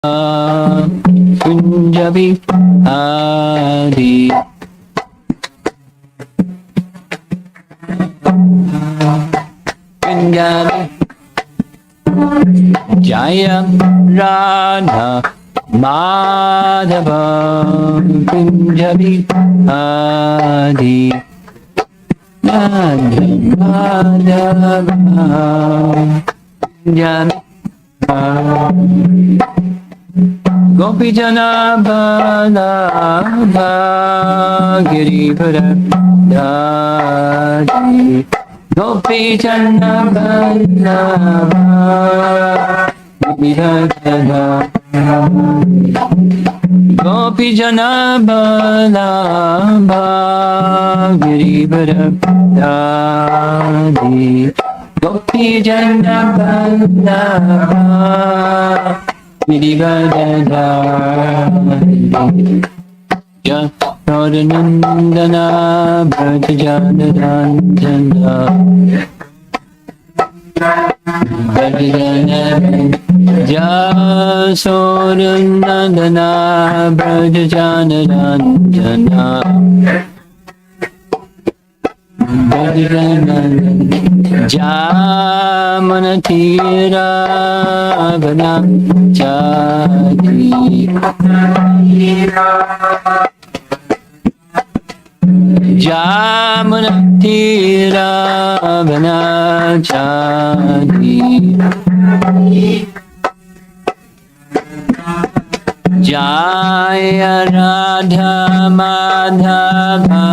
Punjabi Adi Punjabi Jaya Radha Madhava Punjabi Adi Radha Madhava Punjabi Gopi Jana Bala Girivara Dadi Gopi Jana Bala Girivara Gopi Jana Bala Girivara Dadi Gopi Jana Bala Jasodanandana Brajajanandana Jasodanandana Brajajanandana Jamanatira Vanam Jadi Jamanatira Vanam Jadi Jaya Radha Madhava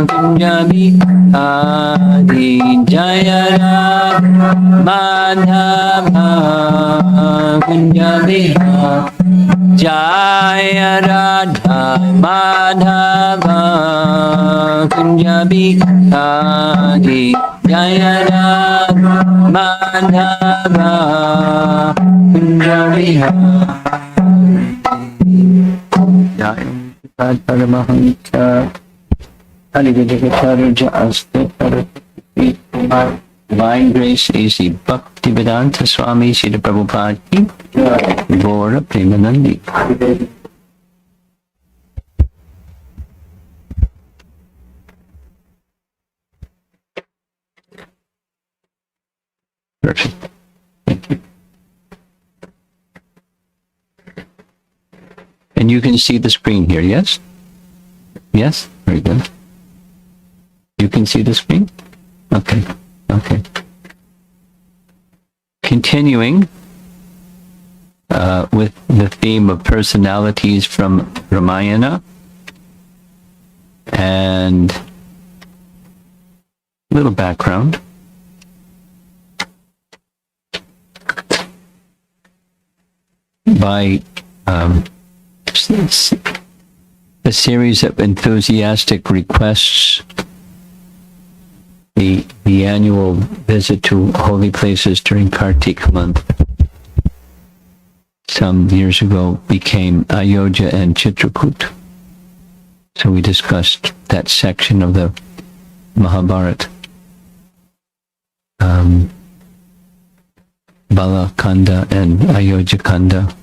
Punjabi Adi Jaya Radha Madhava Punjabi Jaya Radha Madhava Punjabi Adi Jaya Radha Madhava Punjabi Jaya Paramahamsa Harivijagataraja Aste Parati Divine Grace A.C. Bhaktivedanta Swami Srila Prabhupada Ki Gaura Premanandi. Perfect. Thank you. And you can see the screen here, yes? Yes? Very good. You can see the screen? Okay. Okay. Continuing with the theme of personalities from Ramayana and a little background. By a series of enthusiastic requests, the annual visit to holy places during Kartik month some years ago became Ayodhya and Chitrakoot. So we discussed that section of the Mahabharata. Bala Kanda and Ayodhya Kanda.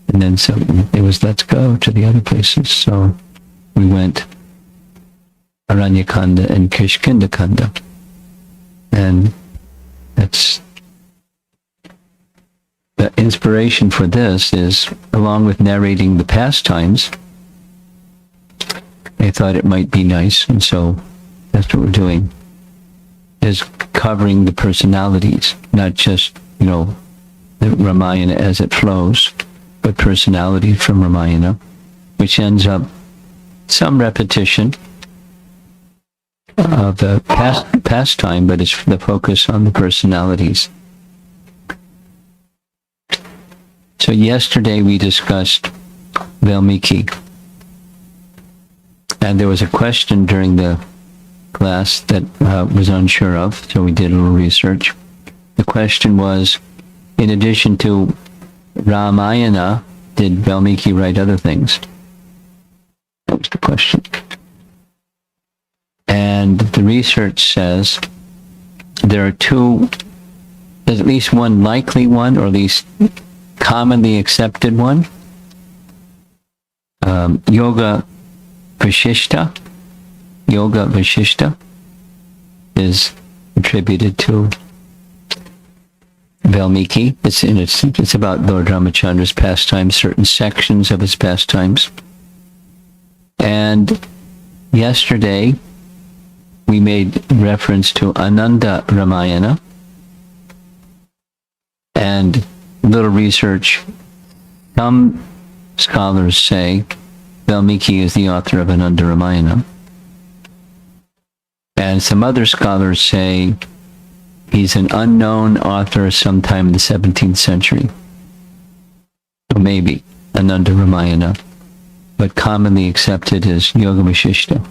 And then so it was, let's go to the other places. So we went Aranyakanda and Kishkinda Kanda. And that's the inspiration for this is, along with narrating the pastimes, I thought it might be nice, and so that's what we're doing, is covering the personalities, not just, the Ramayana as it flows, but personality from Ramayana, which ends up some repetition of the pastime, but it's the focus on the personalities. So yesterday we discussed Valmiki, and there was a question during the class that was unsure of, so we did a little research. The question was, in addition to Ramayana, did Valmiki write other things? That was the question. And the research says there are two, there's at least one likely one, or at least commonly accepted one, Yoga Vashishta. Yoga Vashishta is attributed to Valmiki. It's about Lord Ramachandra's pastimes, certain sections of his pastimes. And yesterday we made reference to Ananda Ramayana, and little research. Some scholars say Valmiki is the author of Ananda Ramayana, and some other scholars say he's an unknown author sometime in the 17th century. So maybe Ananda Ramayana, but commonly accepted as Yoga Vashishta.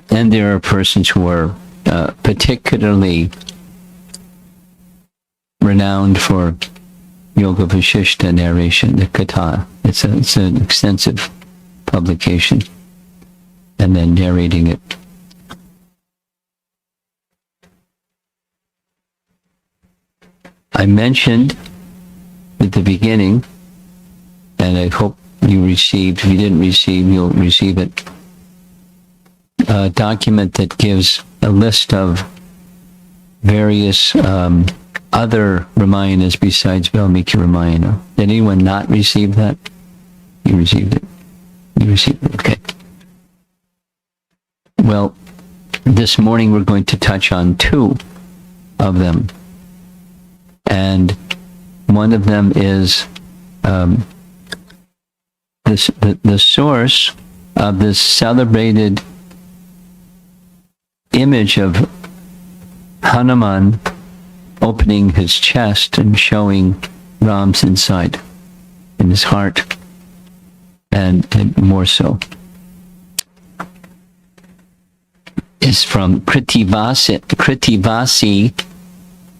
And there are persons who are particularly renowned for Yoga Vashishta narration, the Katha. It's an extensive publication, and then narrating it. I mentioned at the beginning, and I hope you received, if you didn't receive, you'll receive it, a document that gives a list of various other Ramayanas besides Valmiki Ramayana. Did anyone not receive that? You received it. You received it, okay. Well, this morning we're going to touch on two of them. And one of them is the source of this celebrated image of Hanuman opening his chest and showing Ram's inside, in his heart, and more so. Is from Kritivasi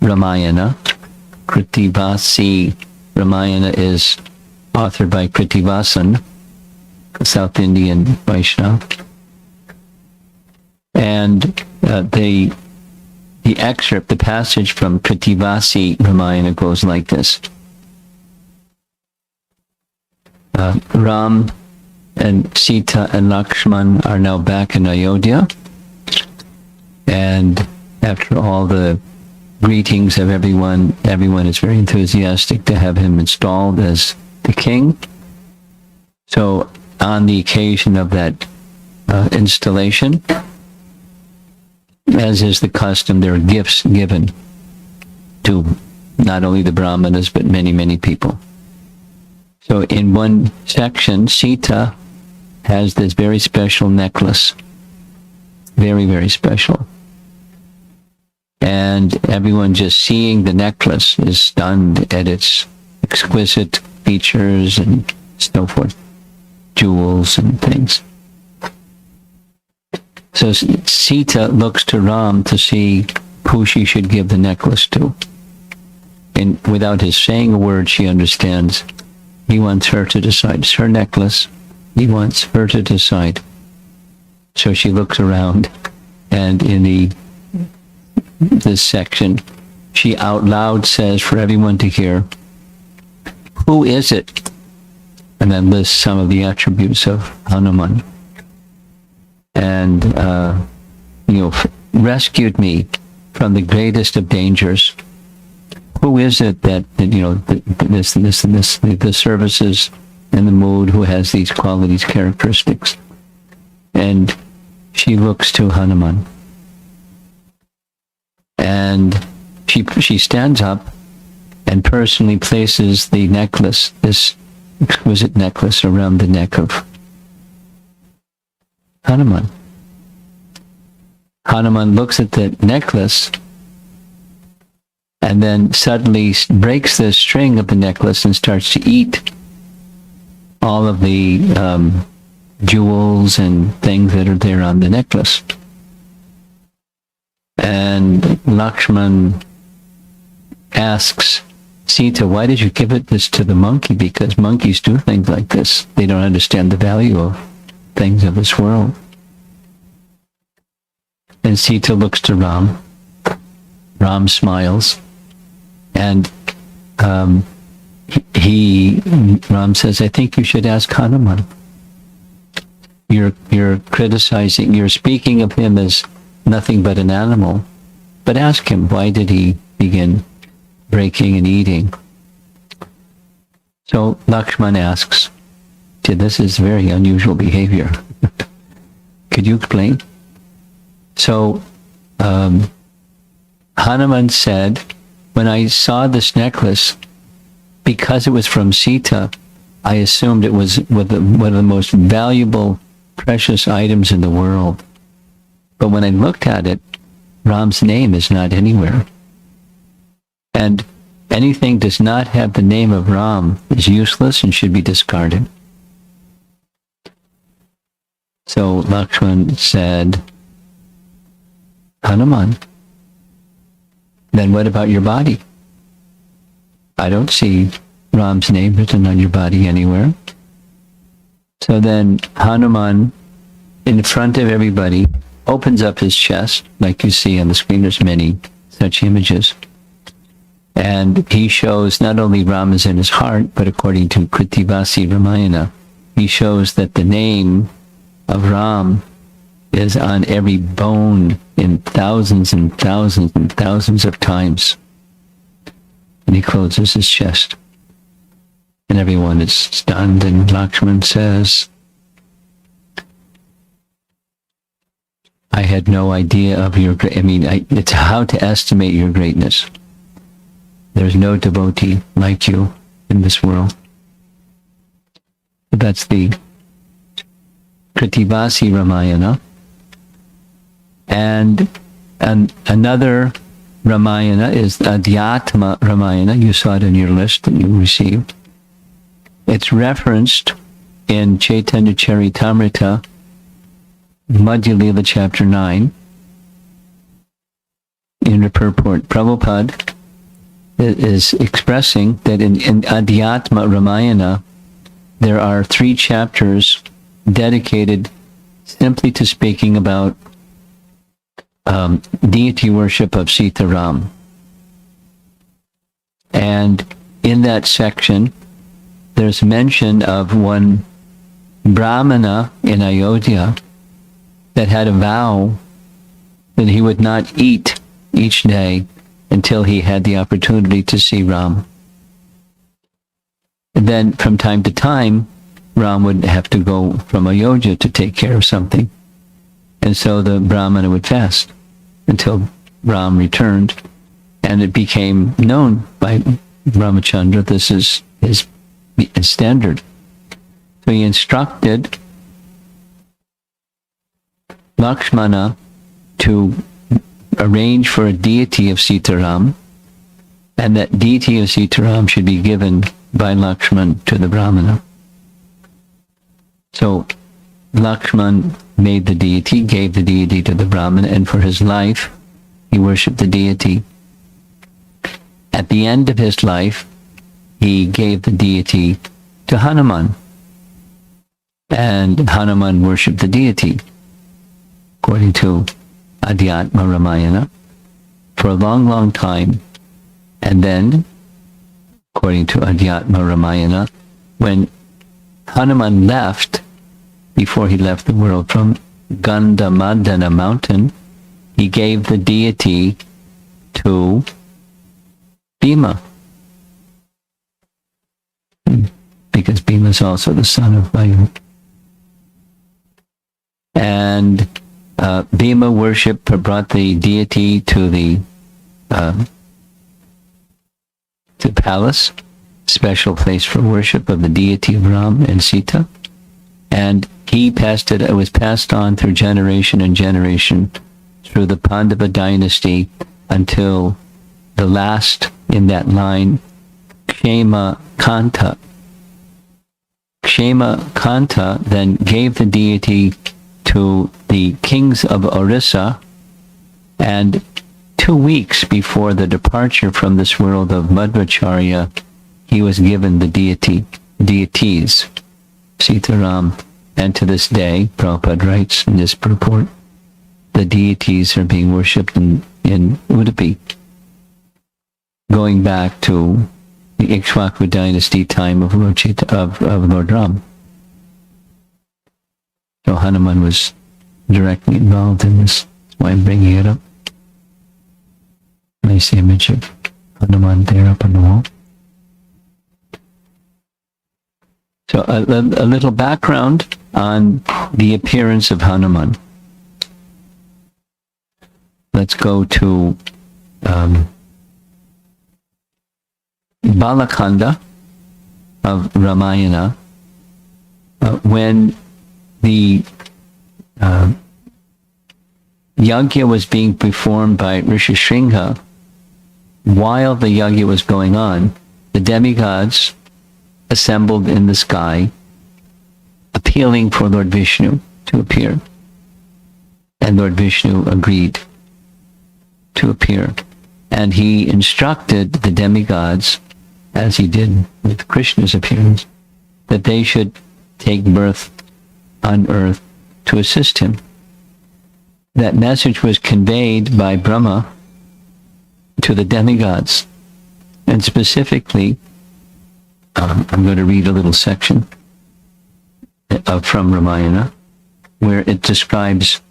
Ramayana. Kritivasi Ramayana is authored by Kritivasan, a South Indian Vaishnava. And the excerpt, the passage from Kritivasi Ramayana goes like this. Ram and Sita and Lakshman are now back in Ayodhya. And after all the greetings of everyone is very enthusiastic to have him installed as the king. So on the occasion of that installation, as is the custom, there are gifts given to not only the Brahmanas, but many, many people. So in one section, Sita has this very special necklace. Very, very special. And everyone just seeing the necklace is stunned at its exquisite features and so forth, jewels and things. So Sita looks to Ram to see who she should give the necklace to. And without his saying a word, she understands he wants her to decide. It's her necklace. He wants her to decide. So she looks around, and in this section, she out loud says for everyone to hear, "Who is it?" And then lists some of the attributes of Hanuman. And, rescued me from the greatest of dangers. Who is it that the services and the mood, who has these qualities, characteristics? And she looks to Hanuman. And she stands up and personally places the necklace, this exquisite necklace, around the neck of Hanuman. Hanuman looks at the necklace and then suddenly breaks the string of the necklace and starts to eat all of the jewels and things that are there on the necklace. And Lakshman asks Sita, "Why did you give this to the monkey?" Because monkeys do things like this. They don't understand the value of things of this world. And Sita looks to Ram. Ram smiles And Ram says, I think you should ask Hanuman. You're criticizing, you're speaking of him as nothing but an animal, but ask him, why did he begin breaking and eating? So Lakshman asks, this is very unusual behavior. Could you explain? So Hanuman said, when I saw this necklace, because it was from Sita, I assumed it was one of the most valuable, precious items in the world. But when I looked at it, Ram's name is not anywhere. And anything does not have the name of Ram is useless and should be discarded. So Lakshman said, Hanuman, then what about your body? I don't see Ram's name written on your body anywhere. So then Hanuman, in front of everybody, opens up his chest, like you see on the screen. There's many such images. And he shows not only Ram is in his heart, but according to Kritivasi Ramayana, he shows that the name of Ram is on every bone in thousands and thousands and thousands of times. And he closes his chest. And everyone is stunned, and Lakshman says, I had no idea of your it's how to estimate your greatness. There's no devotee like you in this world. That's the Kritivasi Ramayana. And another Ramayana is Adhyatma Ramayana. You saw it in your list that you received. It's referenced in Chaitanya Charitamrita, Madhya Lila chapter 9. In the purport, Prabhupada is expressing that in Adhyatma Ramayana, there are 3 chapters dedicated simply to speaking about deity worship of Sita Ram. And in that section, there's mention of one Brahmana in Ayodhya that had a vow that he would not eat each day until he had the opportunity to see Ram. And then from time to time, Ram would have to go from Ayodhya to take care of something. And so the Brahmana would fast until Ram returned, and it became known by Ramachandra this is his standard. So he instructed Lakshmana to arrange for a deity of Sitaram, and that deity of Sitaram should be given by Lakshman to the Brahmana. So Lakshman made the deity, gave the deity to the Brahmana, and for his life he worshipped the deity. At the end of his life, he gave the deity to Hanuman, and Hanuman worshipped the deity, according to Adhyatma Ramayana, for a long, long time. And then, according to Adhyatma Ramayana, when Hanuman left, before he left the world from Gandhamadana mountain, he gave the deity to Bhima, because Bhima is also the son of Vayu. And Bhima brought the deity to the palace, special place for worship of the deity of Ram and Sita, and it was passed on through generation and generation through the Pandava dynasty until the last in that line, Kshema Kanta. Kshema Kanta then gave the deity to the kings of Orissa, and 2 weeks before the departure from this world of Madhvacharya, he was given the deities, Sitaram. And to this day, Prabhupada writes in this purport, the deities are being worshipped in Udupi. going back to the Ikshvaku dynasty time of Lord Ram. So Hanuman was directly involved in this. That's why I'm bringing it up. Nice image of Hanuman there up on the wall. So a little background on the appearance of Hanuman. Let's go to Balakanda of Ramayana. When the yajna was being performed by Rishi Shringha, while the yajna was going on, the demigods assembled in the sky, appealing for Lord Vishnu to appear. And Lord Vishnu agreed to appear. And he instructed the demigods, as he did with Krishna's appearance, that they should take birth on earth to assist him. That message was conveyed by Brahma to the demigods. And specifically, I'm going to read a little section from Ramayana, where it describes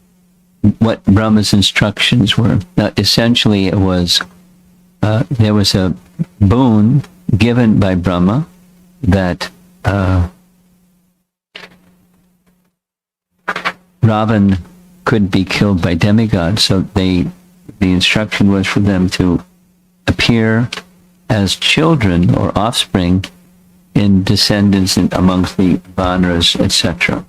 what Brahma's instructions were. Now, essentially, it was there was a boon given by Brahma that Ravan could be killed by demigods. So the instruction was for them to appear as children or offspring in descendants amongst the Vanaras, etc.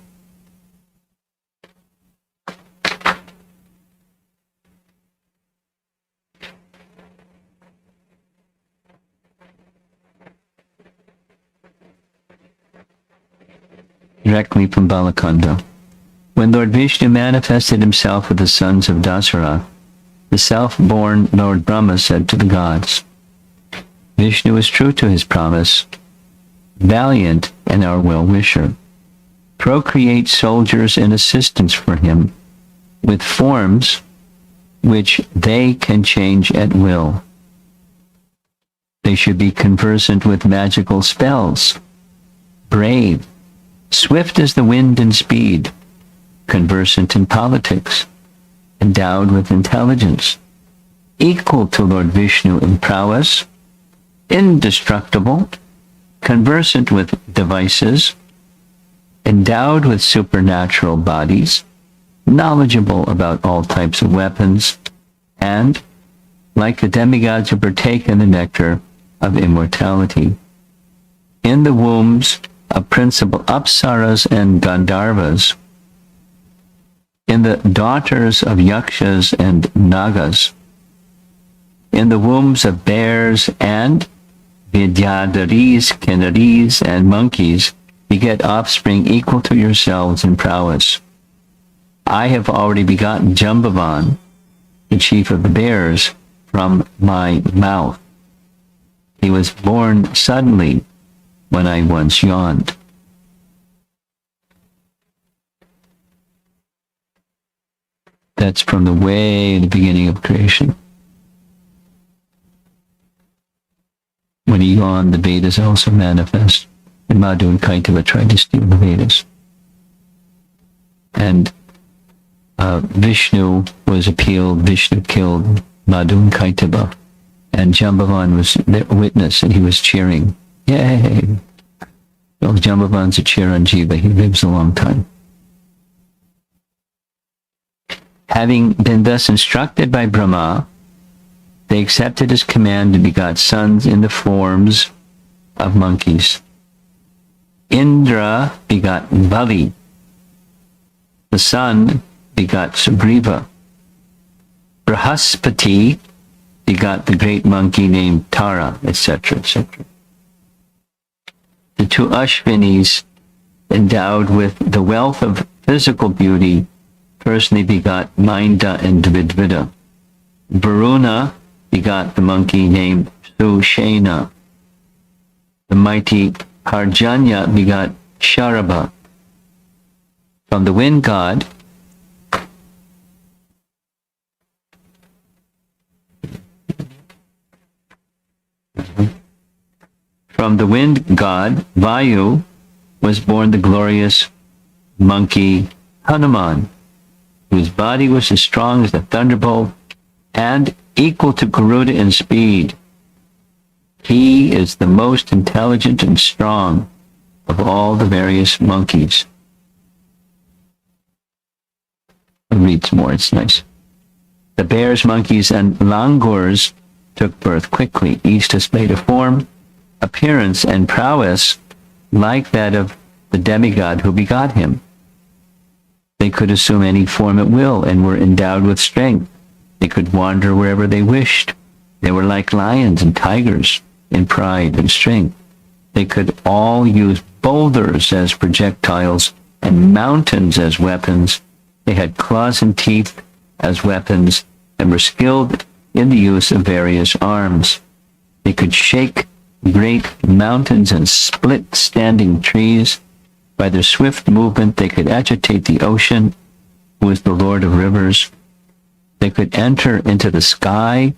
Directly from Balakanda. When Lord Vishnu manifested himself with the sons of Dasara, the self-born Lord Brahma said to the gods, Vishnu is true to his promise, valiant and our well-wisher. Procreate soldiers and assistants for him with forms which they can change at will. They should be conversant with magical spells, brave, swift as the wind in speed, conversant in politics, endowed with intelligence, equal to Lord Vishnu in prowess, indestructible, conversant with devices, endowed with supernatural bodies, knowledgeable about all types of weapons, and, like the demigods, who partake in the nectar of immortality. In the wombs of principal Apsaras and Gandharvas, in the daughters of Yakshas and Nagas, in the wombs of bears and Vidyadharis, Kinnaris, and monkeys, beget offspring equal to yourselves in prowess. I have already begotten Jambavan, the chief of the bears, from my mouth. He was born suddenly when I once yawned. That's from the way the beginning of creation. When he yawned, the Vedas also manifest. And Madhu and Kaitava tried to steal the Vedas. And Vishnu was appealed. Vishnu killed Madhu and Kaitava. And Jambavan was the witness, and he was cheering. Yay! Well, Jambavan's a Chiranjiva. He lives a long time. Having been thus instructed by Brahma, they accepted his command and begot sons in the forms of monkeys. Indra begot Bali. The sun begot Sugriva. Brahaspati begot the great monkey named Tara, etc., etc. The two Ashvinis, endowed with the wealth of physical beauty, personally begot Minda and Dvidvida. Varuna begot the monkey named Sushena. The mighty Parjanya begot Sharabha. From the wind god, From the wind god, Vayu, was born the glorious monkey Hanuman, whose body was as strong as the Thunderbolt and equal to Garuda in speed. He is the most intelligent and strong of all the various monkeys. I'll read some more, it's nice. The bears, monkeys, and langurs took birth quickly. Each displayed a form, appearance, and prowess like that of the demigod who begot him. They could assume any form at will and were endowed with strength. They could wander wherever they wished. They were like lions and tigers in pride and strength. They could all use boulders as projectiles and mountains as weapons. They had claws and teeth as weapons and were skilled in the use of various arms. They could shake great mountains and split standing trees. By their swift movement, they could agitate the ocean, who is the Lord of rivers. They could enter into the sky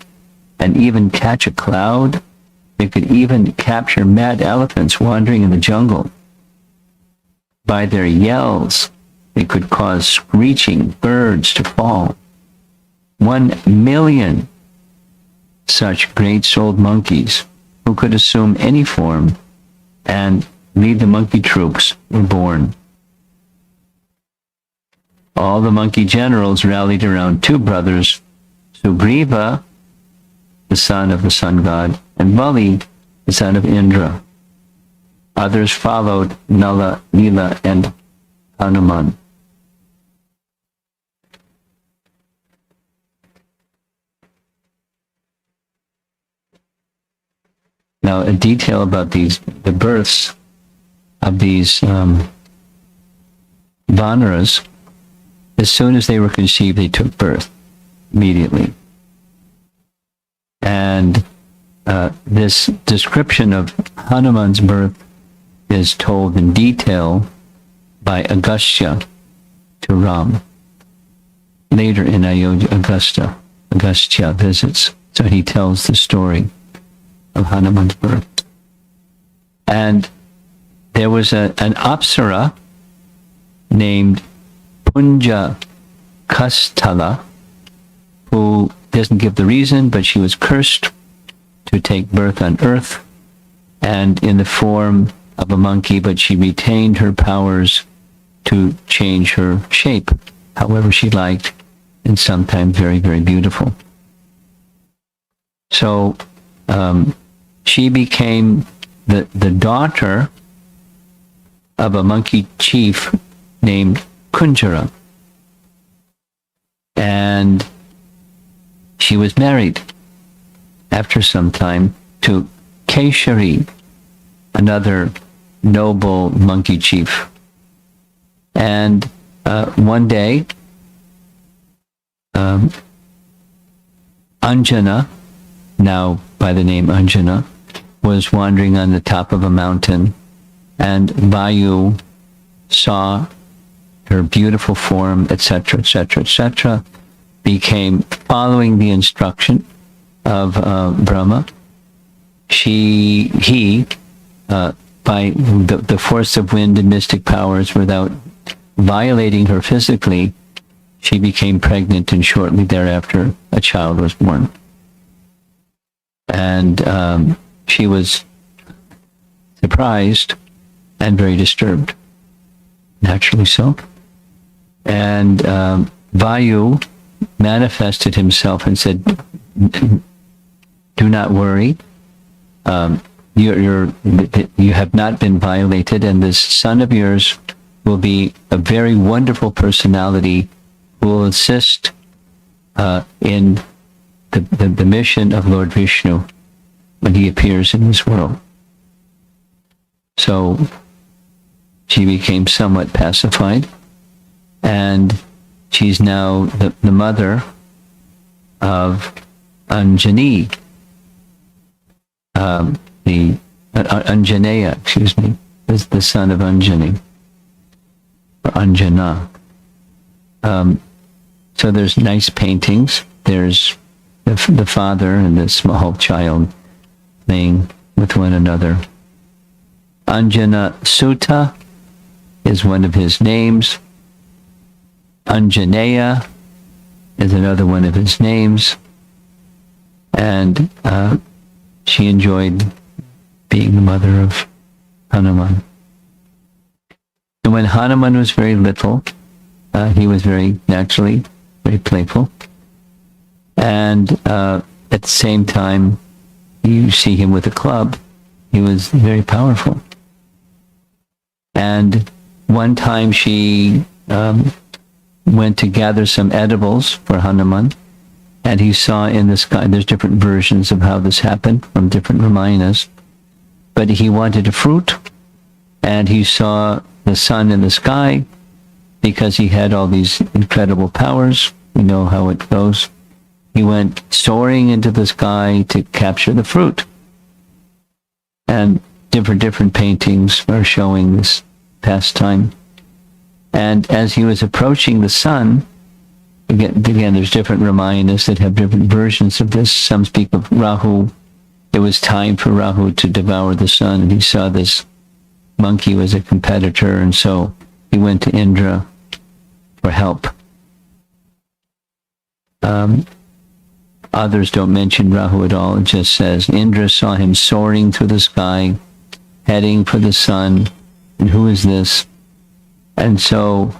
and even catch a cloud. They could even capture mad elephants wandering in the jungle. By their yells, they could cause screeching birds to fall. 1,000,000 such great-souled monkeys who could assume any form and lead the monkey troops were born. All the monkey generals rallied around two brothers, Sugriva, the son of the sun god, and Bali, the son of Indra. Others followed Nala, Nila, and Hanuman. Now, a detail about the births of these Vanaras, as soon as they were conceived, they took birth immediately. And this description of Hanuman's birth is told in detail by Agastya to Ram. Later in Ayodhya, Agastya visits, so he tells the story of Hanuman's birth. And there was an Apsara named Punja Kastala, who doesn't give the reason, but she was cursed to take birth on earth and in the form of a monkey, but she retained her powers to change her shape however she liked, and sometimes very, very beautiful. So she became the daughter of a monkey chief named Kunjara. And she was married after some time to Keshari, another noble monkey chief. And one day, Anjana, now by the name Anjana, was wandering on the top of a mountain, and Vayu saw her beautiful form, etc., etc., etc., became following the instruction of Brahma. He, by the force of wind and mystic powers, without violating her physically, she became pregnant, and shortly thereafter, a child was born. And she was surprised and very disturbed, naturally so. And Vayu manifested himself and said, "Do not worry. You have not been violated, and this son of yours will be a very wonderful personality who will assist in the mission of Lord Vishnu when he appears in this world." So she became somewhat pacified, and she's now the mother of Anjani, Anjaneya, is the son of Anjani, or Anjana. So there's nice paintings. There's the father and the small child playing with one another. Anjana Sutta is one of his names. Anjaneya is another one of his names. And she enjoyed being the mother of Hanuman. And when Hanuman was very little, he was very naturally very playful. And at the same time, you see him with a club. He was very powerful. And one time she went to gather some edibles for Hanuman, and he saw in the sky, there's different versions of how this happened from different Ramayanas, but he wanted a fruit, and he saw the sun in the sky because he had all these incredible powers. We know how it goes. He went soaring into the sky to capture the fruit. And different paintings are showing this pastime. And as he was approaching the sun, again there's different Ramayanas that have different versions of this. Some speak of Rahu. It was time for Rahu to devour the sun, and he saw this monkey was a competitor, and so he went to Indra for help. Others don't mention Rahu at all. It just says Indra saw him soaring through the sky, heading for the sun, and who is this? And so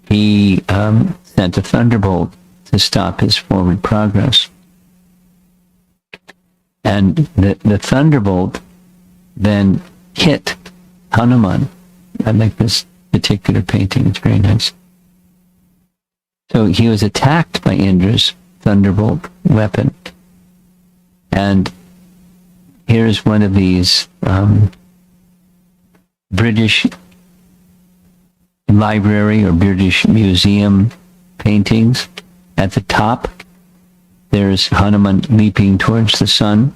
he sent a thunderbolt to stop his forward progress. And the thunderbolt then hit Hanuman. I like this particular painting. It's very nice. So he was attacked by Indra's thunderbolt weapon. And here's one of these British Library or British Museum paintings. At the top, there's Hanuman leaping towards the sun,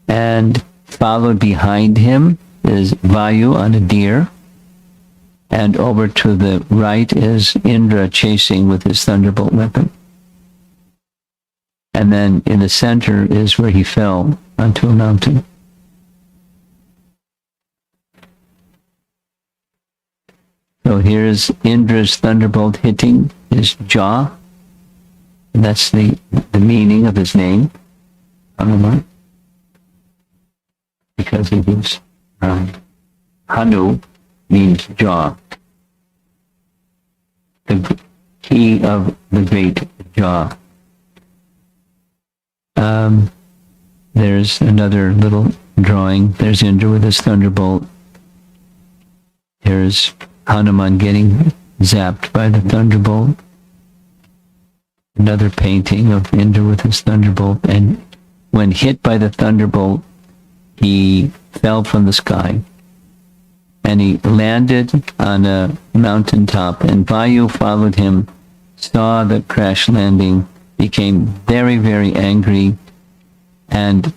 and followed behind him is Vayu on a deer, and over to the right is Indra chasing with his thunderbolt weapon. And then in the center is where he fell onto a mountain. So here's Indra's thunderbolt hitting his jaw. And that's the meaning of his name, Hanuman. Because he was Hanu means jaw. The key of the great jaw. There's another little drawing. There's Indra with his thunderbolt. Here's Hanuman getting zapped by the thunderbolt. Another painting of Indra with his thunderbolt. And when hit by the thunderbolt, he fell from the sky. And he landed on a mountaintop. And Vayu followed him, saw the crash landing, became very, very angry. And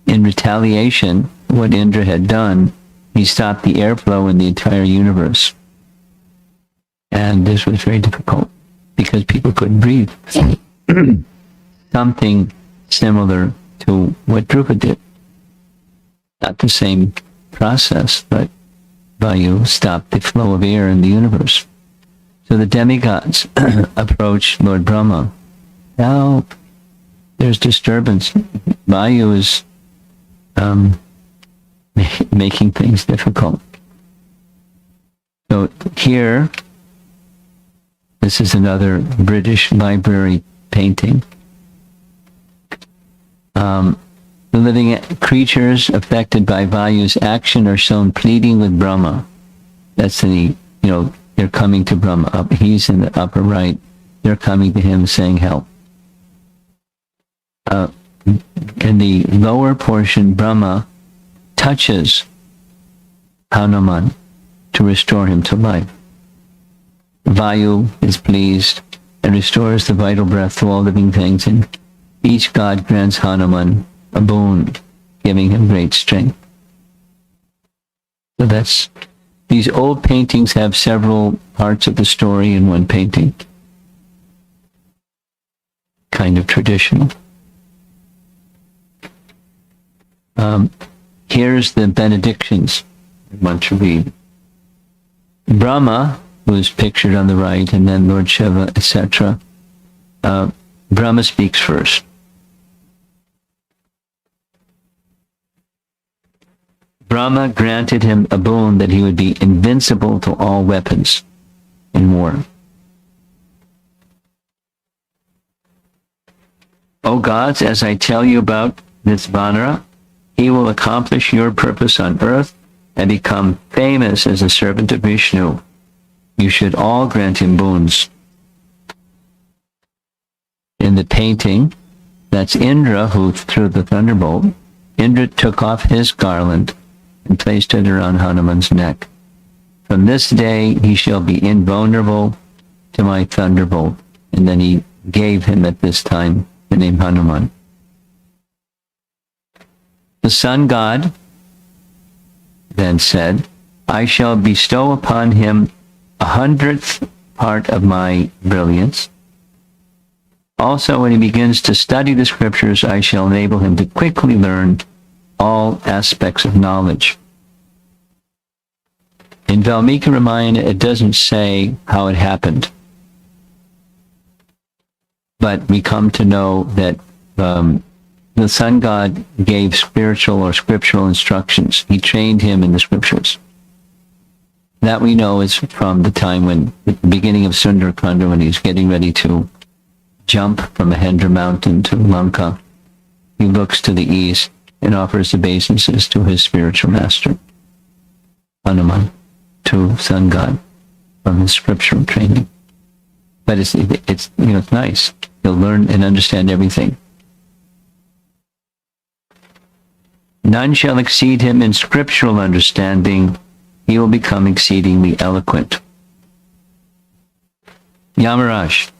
in retaliation, what Indra had done, he stopped the airflow in the entire universe. And this was very difficult because people couldn't breathe. Something similar to what Dhruva did. Not the same process, but Vayu stopped the flow of air in the universe. So the demigods approached Lord Brahma. Now there's disturbance. Vayu is making things difficult. So here, this is another British Library painting. The living creatures affected by Vayu's action are shown pleading with Brahma. That's they're coming to Brahma. He's in the upper right. They're coming to him saying help. In the lower portion, Brahma touches Hanuman to restore him to life. Vayu is pleased and restores the vital breath to all living things, and each god grants Hanuman a boon, giving him great strength. So these old paintings have several parts of the story in one painting. Kind of traditional. here's the benedictions I want to read. Brahma, who is pictured on the right, and then Lord Shiva, etc. Brahma speaks first. Brahma granted him a boon that he would be invincible to all weapons in war. O gods, as I tell you about this Vanara, he will accomplish your purpose on earth and become famous as a servant of Vishnu. You should all grant him boons. In the painting, that's Indra who threw the thunderbolt. Indra took off his garland and placed it around Hanuman's neck. From this day he shall be invulnerable to my thunderbolt. And then he gave him at this time the name Hanuman. The sun god then said, I shall bestow upon him 100th part of my brilliance. Also, when he begins to study the scriptures, I shall enable him to quickly learn all aspects of knowledge. In Valmiki Ramayana, it doesn't say how it happened. But we come to know that the sun god gave spiritual or scriptural instructions. He trained him in the scriptures. That we know is from the time when, at the beginning of Sundarakanda, when he's getting ready to jump from Mahendra mountain to Lanka. He looks to the east and offers obeisances to his spiritual master, Hanuman, to sun god, from his scriptural training. But it's it's nice. He'll learn and understand everything. None shall exceed him in scriptural understanding. He will become exceedingly eloquent. Yamaraj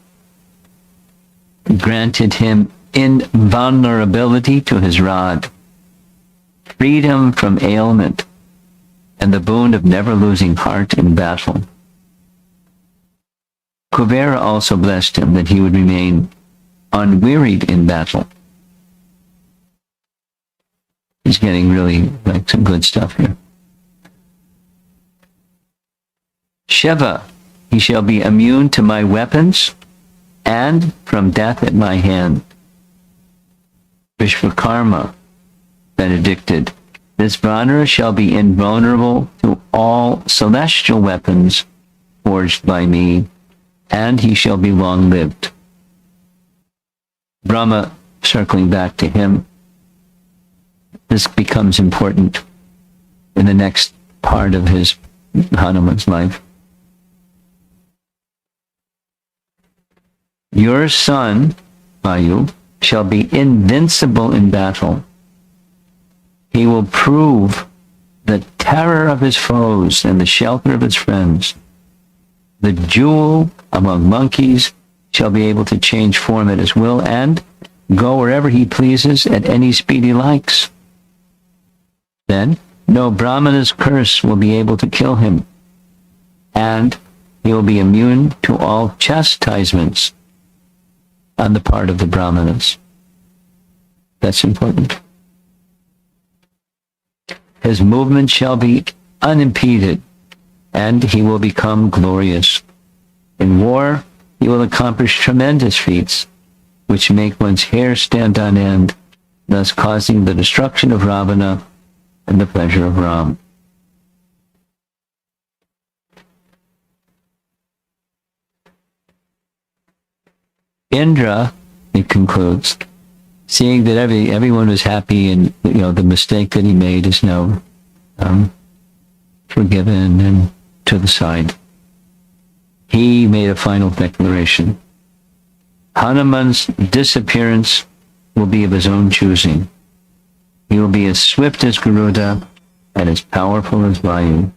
granted him invulnerability to his rod, freedom from ailment, and the boon of never losing heart in battle. Kuvera also blessed him that he would remain unwearied in battle. He's getting really like some good stuff here. Shiva, he shall be immune to my weapons and from death at my hand. Vishvakarma benedicted, this Vanara shall be invulnerable to all celestial weapons forged by me, and he shall be long-lived. Brahma, circling back to him, this becomes important in the next part of his Hanuman's life. Your son, Vayu, shall be invincible in battle. He will prove the terror of his foes and the shelter of his friends. The jewel among monkeys shall be able to change form at his will and go wherever he pleases at any speed he likes. Then no Brahmana's curse will be able to kill him, and he will be immune to all chastisements on the part of the Brahmanas. That's important. His movement shall be unimpeded, and he will become glorious. In war, he will accomplish tremendous feats, which make one's hair stand on end, thus causing the destruction of Ravana and the pleasure of Ram. Indra, it concludes, seeing that everyone was happy and the mistake that he made is now forgiven and to the side, he made a final declaration. Hanuman's disappearance will be of his own choosing. He will be as swift as Garuda and as powerful as Vayu.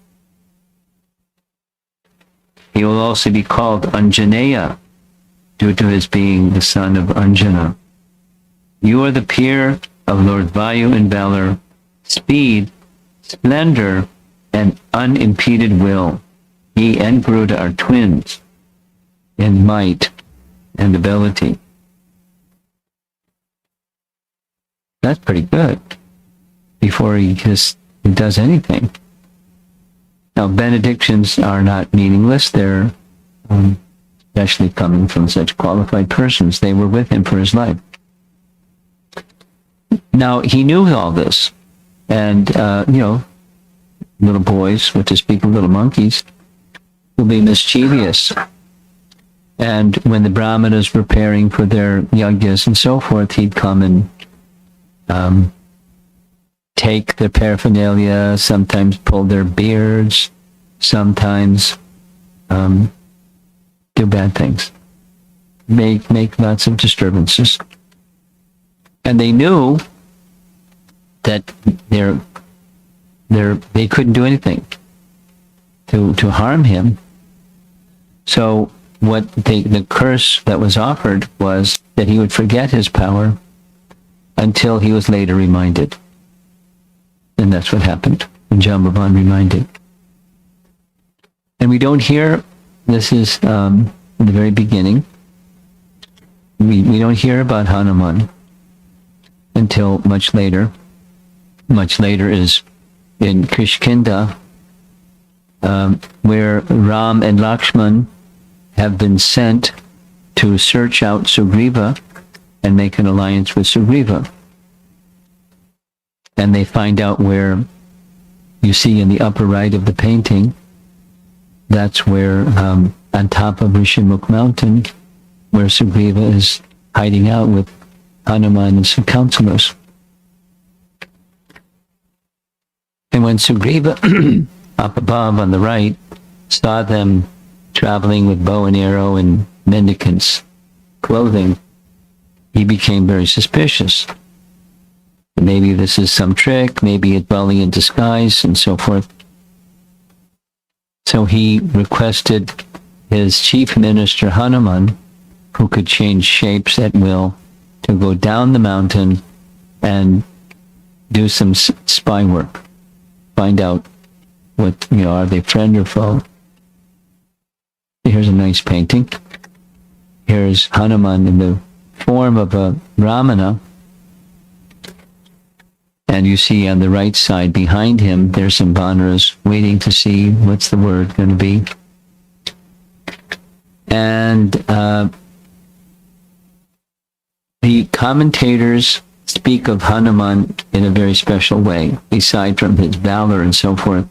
He will also be called Anjaneya due to his being the son of Anjana. You are the peer of Lord Vayu in valor, speed, splendor, and unimpeded will. He and Garuda are twins in might and ability. That's pretty good. before he does anything. Now, benedictions are not meaningless. They're especially coming from such qualified persons. They were with him for his life. Now, he knew all this. And, little boys, what to speak of little monkeys, will be mischievous. And when the brahmanas were preparing for their yajnas and so forth, he'd come and take their paraphernalia, sometimes pull their beards, sometimes do bad things, make lots of disturbances. And they knew that they couldn't do anything to harm him. So what the curse that was offered was that he would forget his power until he was later reminded. And that's what happened when Jambavan reminded. And we don't hear, this is in the very beginning, we don't hear about Hanuman until much later. Much later is in Kishkinda, where Ram and Lakshman have been sent to search out Sugriva and make an alliance with Sugriva. And they find out where, you see in the upper right of the painting, that's where, on top of Rishimukh mountain, where Sugriva is hiding out with Hanuman and some counselors. And when Sugriva, up above on the right, saw them traveling with bow and arrow and mendicants' clothing, he became very suspicious. Maybe this is some trick, maybe it's Bali in disguise, and so forth. So he requested his chief minister Hanuman, who could change shapes at will, to go down the mountain and do some spy work. Find out what, are they friend or foe? Here's a nice painting. Here's Hanuman in the form of a Brahmana. And you see on the right side behind him, there's some Vanaras waiting to see what's the word going to be. And the commentators speak of Hanuman in a very special way, aside from his valor and so forth.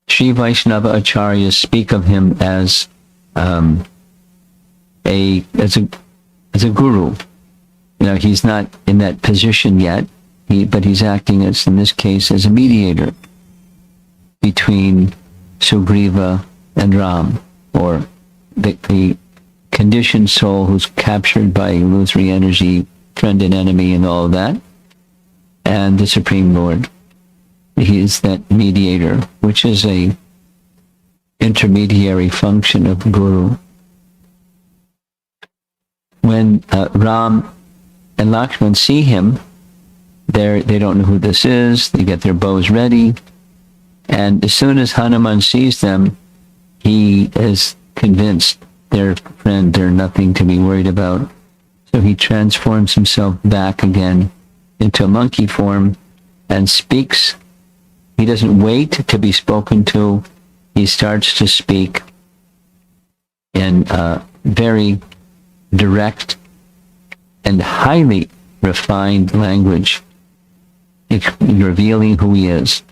Sri Vaishnava acharyas speak of him as a guru. He's not in that position yet, but he's acting as, in this case, as a mediator between Sugriva and Ram, or the conditioned soul who's captured by illusory energy, friend and enemy and all of that, and the Supreme Lord. He is that mediator, which is a intermediary function of Guru. When Ram and Lakshman see him, they don't know who this is, they get their bows ready, and as soon as Hanuman sees them, he is convinced they're friend, they're nothing to be worried about. So he transforms himself back again into a monkey form and speaks. He doesn't wait to be spoken to. He starts to speak in very direct and highly refined language, revealing who he is.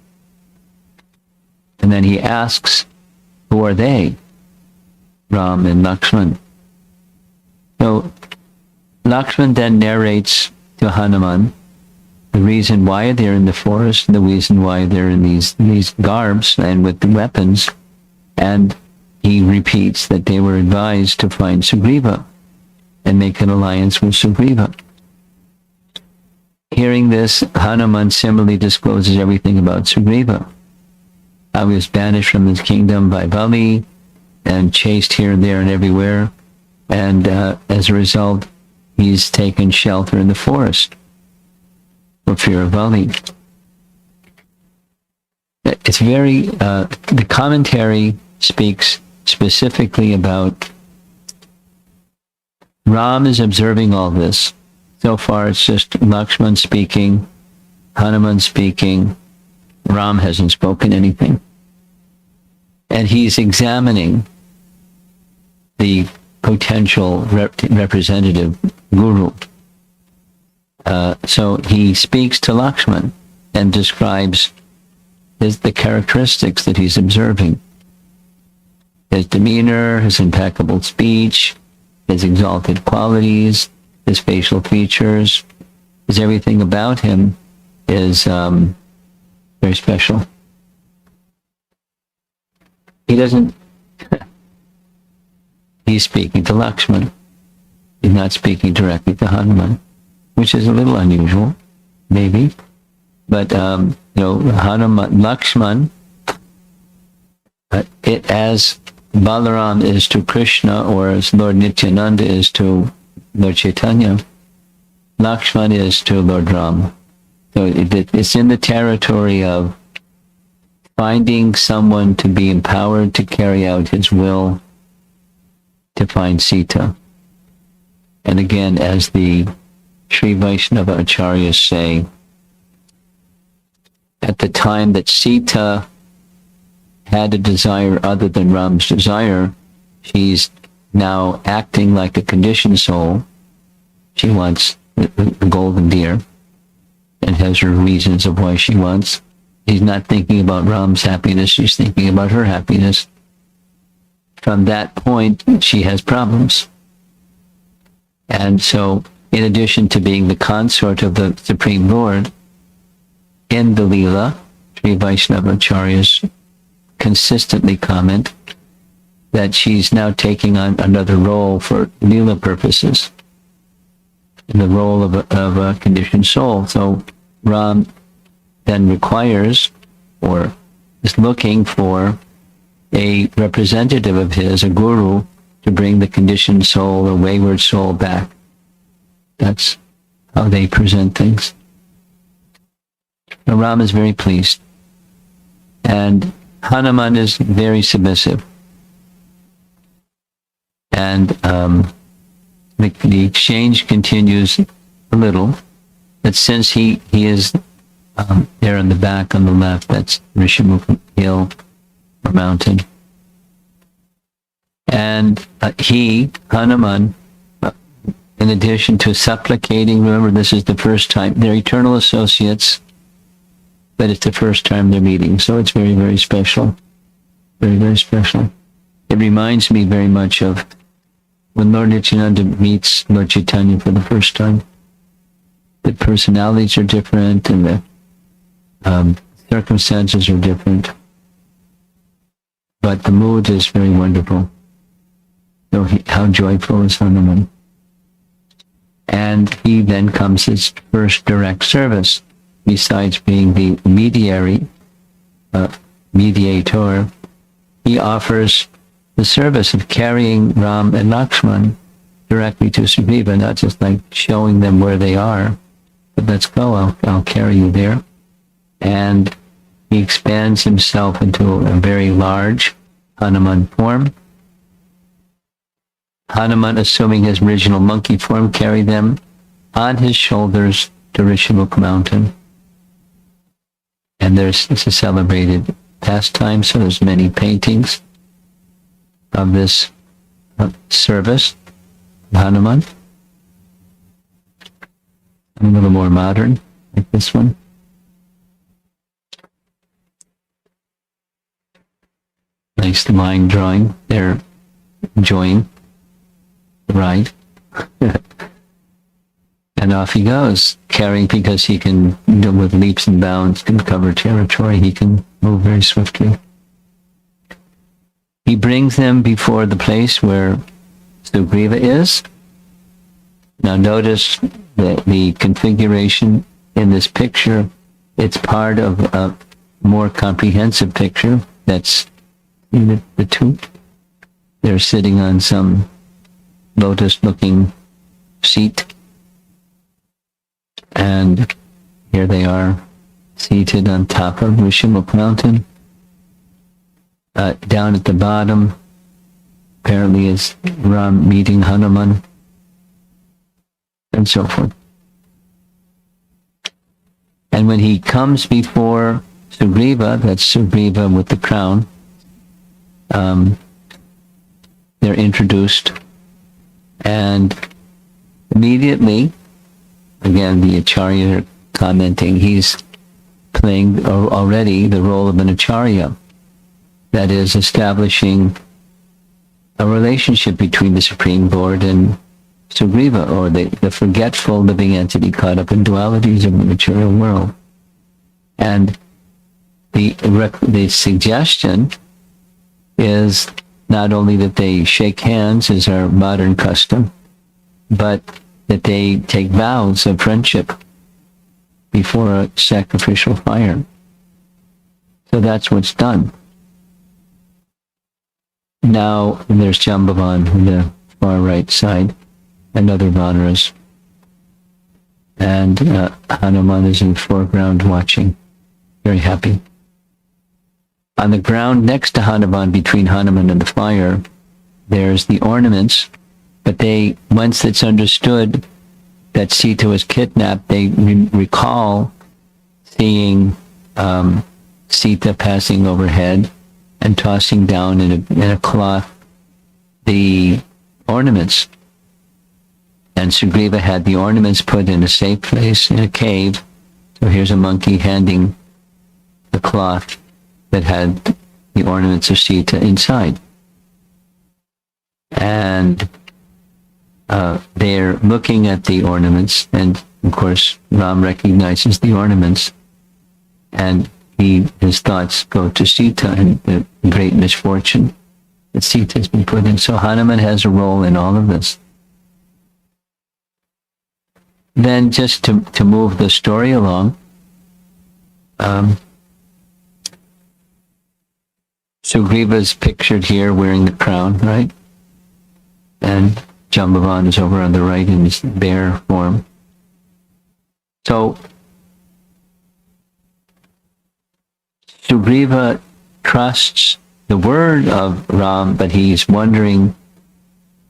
And then he asks, who are they? Ram and Lakshman. So Lakshman then narrates to Hanuman the reason why they're in the forest, the reason why they're in these garbs and with the weapons, and he repeats that they were advised to find Sugriva and make an alliance with Sugriva. Hearing this, Hanuman similarly discloses everything about Sugriva. How he was banished from his kingdom by Bali and chased here and there and everywhere, and as a result, he's taken shelter in the forest for fear of Bali. It's very, the commentary speaks specifically about Ram is observing all this. So far it's just Lakshman speaking, Hanuman speaking. Ram hasn't spoken anything. And he's examining the potential representative guru. So he speaks to Lakshman and describes the characteristics that he's observing. His demeanor, his impeccable speech, his exalted qualities, his facial features, everything about him is very special. He doesn't, he's speaking to Lakshman. He's not speaking directly to Hanuman, which is a little unusual, maybe. But, Hanuman, Lakshman, as Balaram is to Krishna, or as Lord Nityananda is to Lord Chaitanya, Lakshman is to Lord Ram. So it's in the territory of finding someone to be empowered to carry out his will to find Sita. And again, as the Sri Vaishnava Acharyas say, at the time that Sita had a desire other than Ram's desire, she's now acting like a conditioned soul. She wants the golden deer and has her reasons of why she wants. She's not thinking about Ram's happiness, she's thinking about her happiness. From that point, she has problems. And so, in addition to being the consort of the Supreme Lord, in the Leela, Sri Vaishnava Acharyas consistently comment that she's now taking on another role for Leela purposes, in the role of a conditioned soul. So Ram then requires, or is looking for, a representative of his, a guru, to bring the conditioned soul, a wayward soul, back. That's how they present things. So Ram is very pleased. And Hanuman is very submissive. And the exchange continues a little, but since he is there in the back on the left, that's Rishyamukha hill or mountain. And Hanuman, in addition to supplicating, remember this is the first time, they're eternal associates, but it's the first time they're meeting, so it's very, very special. Very, very special. It reminds me very much of when Lord Nityananda meets Lord Chaitanya for the first time. The personalities are different and the circumstances are different, but the mood is very wonderful. So how joyful is Hanuman. And he then comes his first direct service. Besides being the mediator, he offers the service of carrying Ram and Lakshman directly to Sugriva, not just like showing them where they are, but let's go, I'll carry you there. And he expands himself into a very large Hanuman form. Hanuman, assuming his original monkey form, carried them on his shoulders to Rishyamukha mountain. And it's a celebrated pastime, so there's many paintings of this service of Hanuman. A little more modern, like this one. Nice line drawing. They're enjoying the ride. And off he goes, carrying, because he can, with leaps and bounds, can cover territory. He can move very swiftly. He brings them before the place where Sugriva is. Now notice the configuration in this picture. It's part of a more comprehensive picture. That's the two. They're sitting on some lotus-looking seat. And here they are, seated on top of Rishyamukha mountain. Down at the bottom, apparently, is Ram meeting Hanuman, and so forth. And when he comes before Sugriva, that's Sugriva with the crown, they're introduced, and immediately, again, the Acharya commenting, he's playing already the role of an Acharya, that is, establishing a relationship between the Supreme Lord and Sugriva, or the forgetful living entity caught up in dualities of the material world. And the suggestion is not only that they shake hands, as our modern custom, but that they take vows of friendship before a sacrificial fire. So that's what's done. Now there's Jambavan on the far right side, and other Vanaras. And Hanuman is in the foreground watching, very happy. On the ground next to Hanuman, between Hanuman and the fire, there's the ornaments, but once it's understood that Sita was kidnapped, they recall seeing Sita passing overhead and tossing down in a cloth the ornaments. And Sugriva had the ornaments put in a safe place in a cave. So here's a monkey handing the cloth that had the ornaments of Sita inside. And they're looking at the ornaments, and of course Ram recognizes the ornaments, and his thoughts go to Sita and the great misfortune that Sita has been put in. So Hanuman has a role in all of this. Then, just to move the story along, Sugriva's pictured here wearing the crown, right? And Jambavan is over on the right in his bear form. So Sugriva trusts the word of Ram, but he's wondering,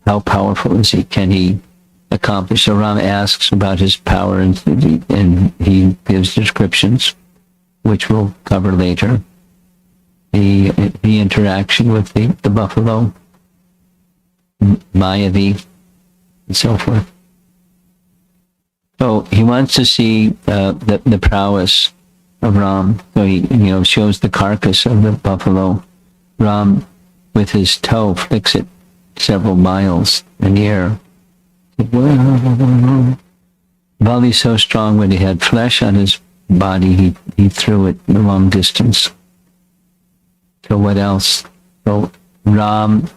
how powerful is he? Can he accomplish? So Ram asks about his power, and he gives descriptions, which we'll cover later. The interaction with the buffalo, Mayavi, and so forth. So he wants to see the prowess of Ram. So he shows the carcass of the buffalo. Ram, with his toe, flicks it several miles in the air. Bali's so strong, when he had flesh on his body, he threw it a long distance. So what else? So Ram,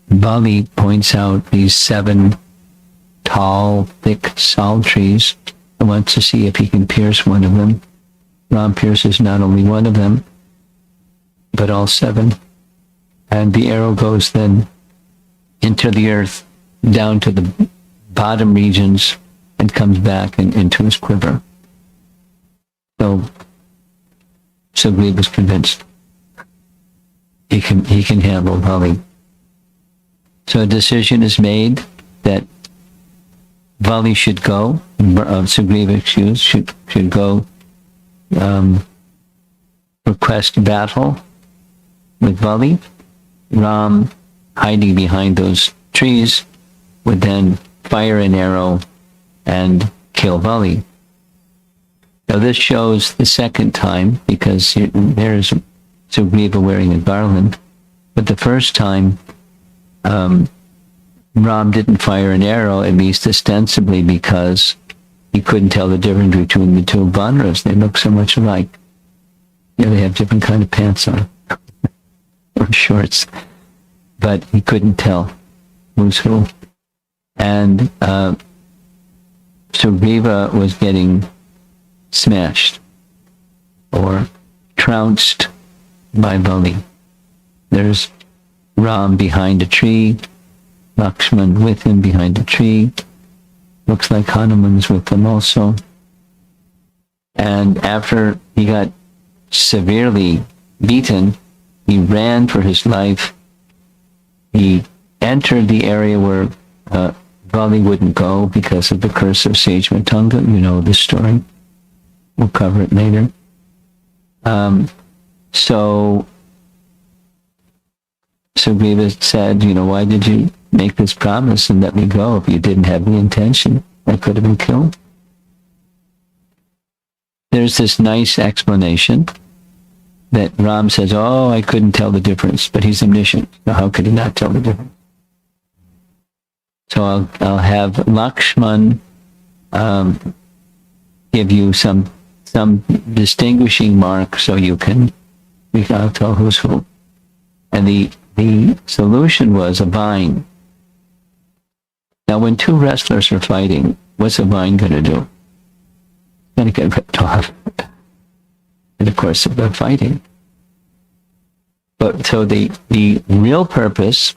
Bali points out these 7 tall, thick sal trees, and wants to see if he can pierce one of them. Ram pierces not only one of them, but all 7. And the arrow goes then into the earth, down to the bottom regions, and comes back into his quiver. So Sugriva was convinced he can handle Bali. So a decision is made that Bali should go, Sugriva should go request battle with Bali. Ram, hiding behind those trees, would then fire an arrow and kill Bali. Now this shows the second time, because there's Sugriva wearing a garland, but the first time Ram didn't fire an arrow, at least ostensibly, because he couldn't tell the difference between the two Vanaras. They look so much alike. They have different kind of pants on, or shorts, but he couldn't tell who's who. And Sugriva was getting smashed or trounced by Bali. There's Ram behind a tree, Lakshman with him behind a tree. Looks like Hanuman's with them also. And after he got severely beaten, he ran for his life. He entered the area where Bali wouldn't go because of the curse of Sage Matunga. You know the story. We'll cover it later. So Sugriva said, why did you make this promise and let me go if you didn't have the intention? I could have been killed. There's this nice explanation that Ram says, I couldn't tell the difference, but he's omniscient. So how could he not tell the difference? So I'll have Lakshman give you some distinguishing mark so I'll tell who's who. And the solution was a vine. Now, when two wrestlers are fighting, what's a vine going to do? It's going to get ripped off in the course of the fighting. But so the real purpose,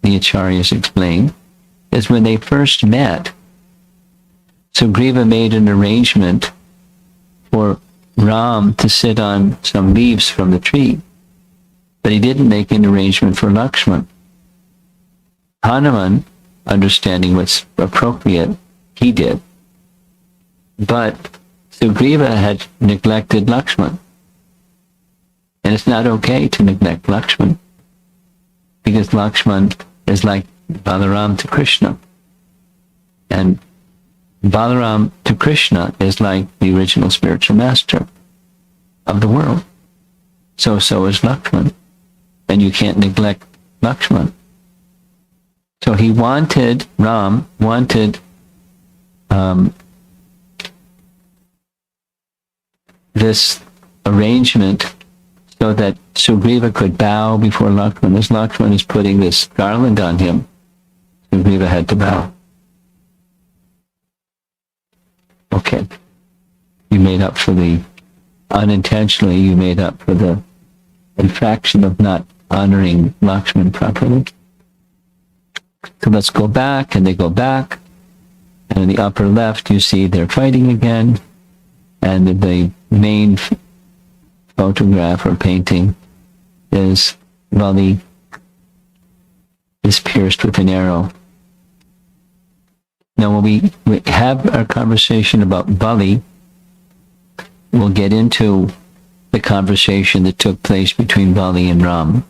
the Acharyas explain, is when they first met, Sugriva made an arrangement for Ram to sit on some leaves from the tree, but he didn't make an arrangement for Lakshman. Hanuman, understanding what's appropriate, he did. But Sugriva had neglected Lakshman. And it's not okay to neglect Lakshman, because Lakshman is like Balaram to Krishna. And Balaram to Krishna is like the original spiritual master of the world. So is Lakshman. And you can't neglect Lakshman. So Ram wanted this arrangement so that Sugriva could bow before Lakshman. As Lakshman is putting this garland on him, Sugriva had to bow. Okay. Unintentionally, you made up for the infraction of not honoring Lakshman properly. So let's go back, and they go back. And in the upper left, you see they're fighting again. And the main photograph or painting is Bali is pierced with an arrow. Now, when we have our conversation about Bali, we'll get into the conversation that took place between Bali and Ram.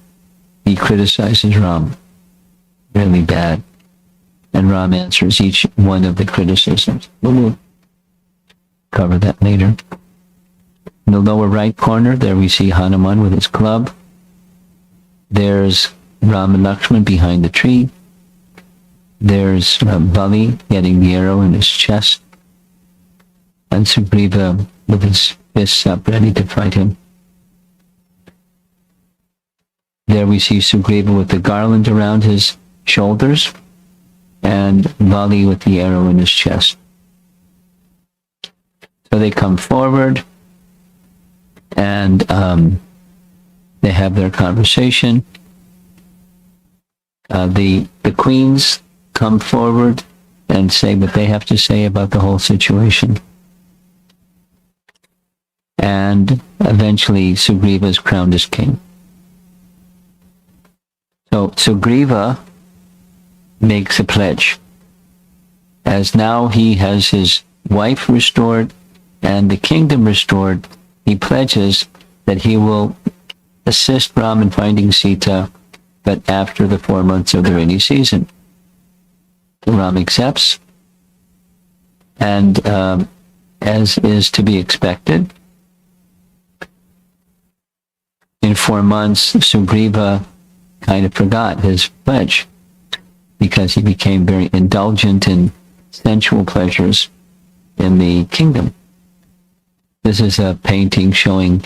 He criticizes Ram really bad, and Ram answers each one of the criticisms. We'll cover that later. In the lower right corner, there we see Hanuman with his club. There's Ram and Lakshman behind the tree. There's Bali getting the arrow in his chest, and Sugriva with his fists up, ready to fight him. There we see Sugriva with the garland around his shoulders, and Bali with the arrow in his chest. So they come forward, and they have their conversation. The queens come forward and say what they have to say about the whole situation. And eventually Sugriva is crowned as king. So Sugriva makes a pledge. As now he has his wife restored and the kingdom restored, he pledges that he will assist Ram in finding Sita, but after the 4 months of the rainy season. Ram accepts, and as is to be expected, in 4 months, Sugriva kind of forgot his pledge because he became very indulgent in sensual pleasures in the kingdom. This is a painting showing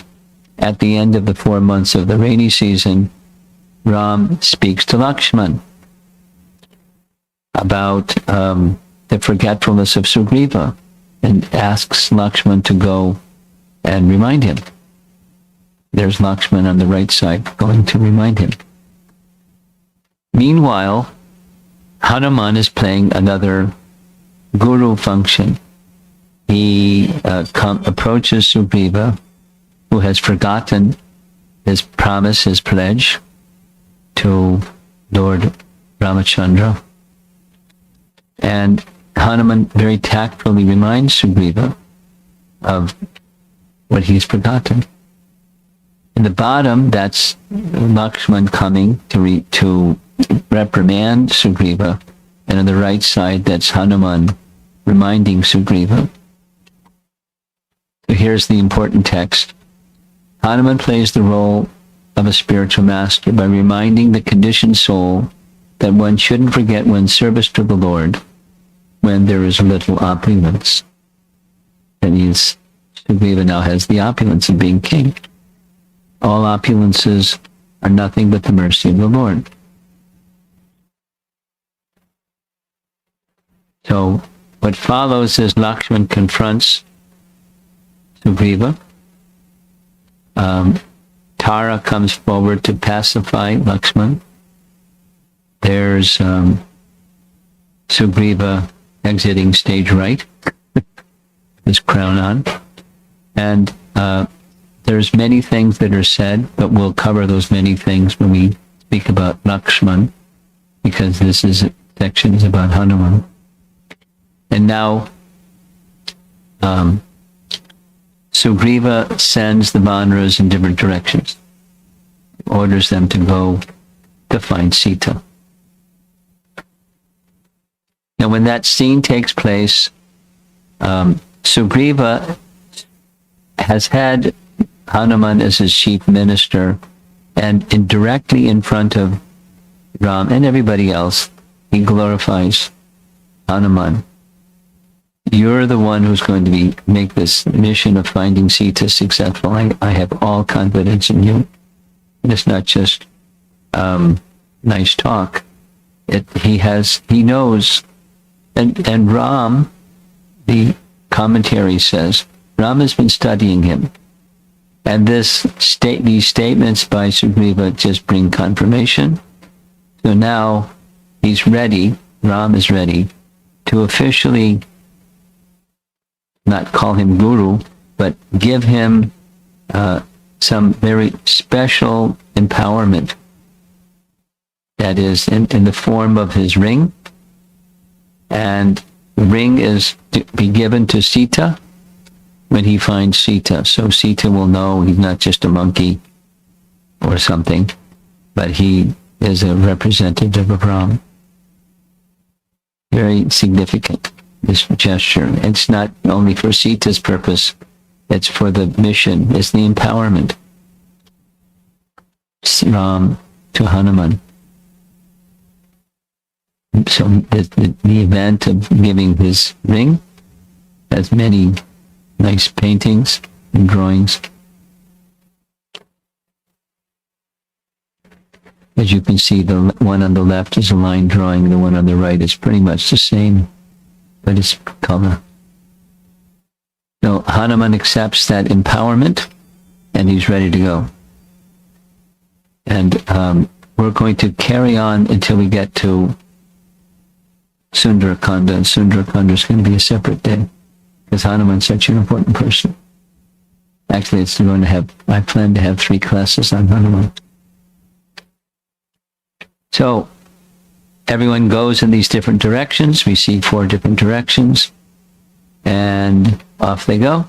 at the end of the 4 months of the rainy season, Ram speaks to Lakshman about the forgetfulness of Sugriva and asks Lakshman to go and remind him. There's Lakshman on the right side going to remind him. Meanwhile, Hanuman is playing another guru function. He approaches Sugriva, who has forgotten his promise, his pledge to Lord Ramachandra. And Hanuman very tactfully reminds Sugriva of what he's forgotten. In the bottom, that's Lakshman coming to reprimand Sugriva, and on the right side, that's Hanuman reminding Sugriva. So here's the important text. Hanuman plays the role of a spiritual master by reminding the conditioned soul that one shouldn't forget one's service to the Lord when there is little opulence. That means Sugriva now has the opulence of being king. All opulences are nothing but the mercy of the Lord. So what follows is Lakshman confronts Sugriva. Tara comes forward to pacify Lakshman. There's Sugriva exiting stage right, his crown on. And there's many things that are said, but we'll cover those many things when we speak about Lakshman, because this section is about Hanuman. And now Sugriva sends the Vanaras in different directions, orders them to go to find Sita. Now when that scene takes place, Sugriva has had Hanuman as his chief minister, and directly in front of Ram and everybody else, he glorifies Hanuman. You're the one who's going to make this mission of finding Sita successful. I have all confidence in you. And it's not just nice talk. He knows, and Ram, the commentary says, Ram has been studying him. And these statements by Sugriva just bring confirmation. So now he's ready, Ram is ready, to officially not call him guru, but give him some very special empowerment. That is in the form of his ring. And the ring is to be given to Sita when he finds Sita. So Sita will know he's not just a monkey or something, but he is a representative of Ram. Very significant, this gesture. It's not only for Sita's purpose, it's for the mission, it's the empowerment. Ram to Hanuman. So the event of giving his ring has many nice paintings and drawings. As you can see, the one on the left is a line drawing, the one on the right is pretty much the same, but it's color. So Hanuman accepts that empowerment, and he's ready to go. And we're going to carry on until we get to Sundarakanda, and Sundarakanda is going to be a separate day, because Hanuman's such an important person. Actually, I plan to have 3 classes on Hanuman. So, everyone goes in these different directions. We see 4 different directions, and off they go,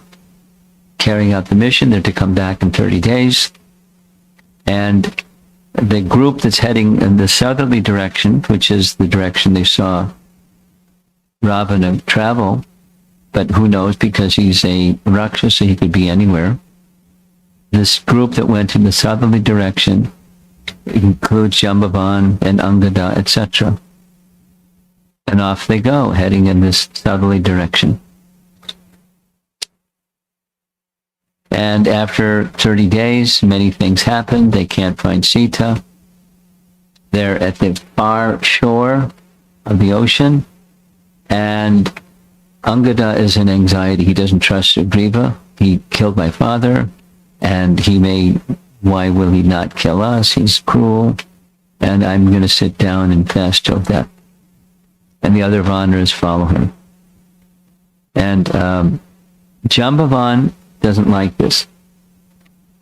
carrying out the mission. They're to come back in 30 days. And the group that's heading in the southerly direction, which is the direction they saw Ravana travel, but who knows, because he's a Rakshasa, he could be anywhere. This group that went in the southerly direction includes Jambavan and Angada, etc. And off they go, heading in this southerly direction. And after 30 days, many things happen. They can't find Sita. They're at the far shore of the ocean, and Angada is in anxiety. He doesn't trust Sugriva. He killed my father, and why will he not kill us? He's cruel, and I'm going to sit down and fast till death. And the other Vanaras follow him. And Jambavan doesn't like this.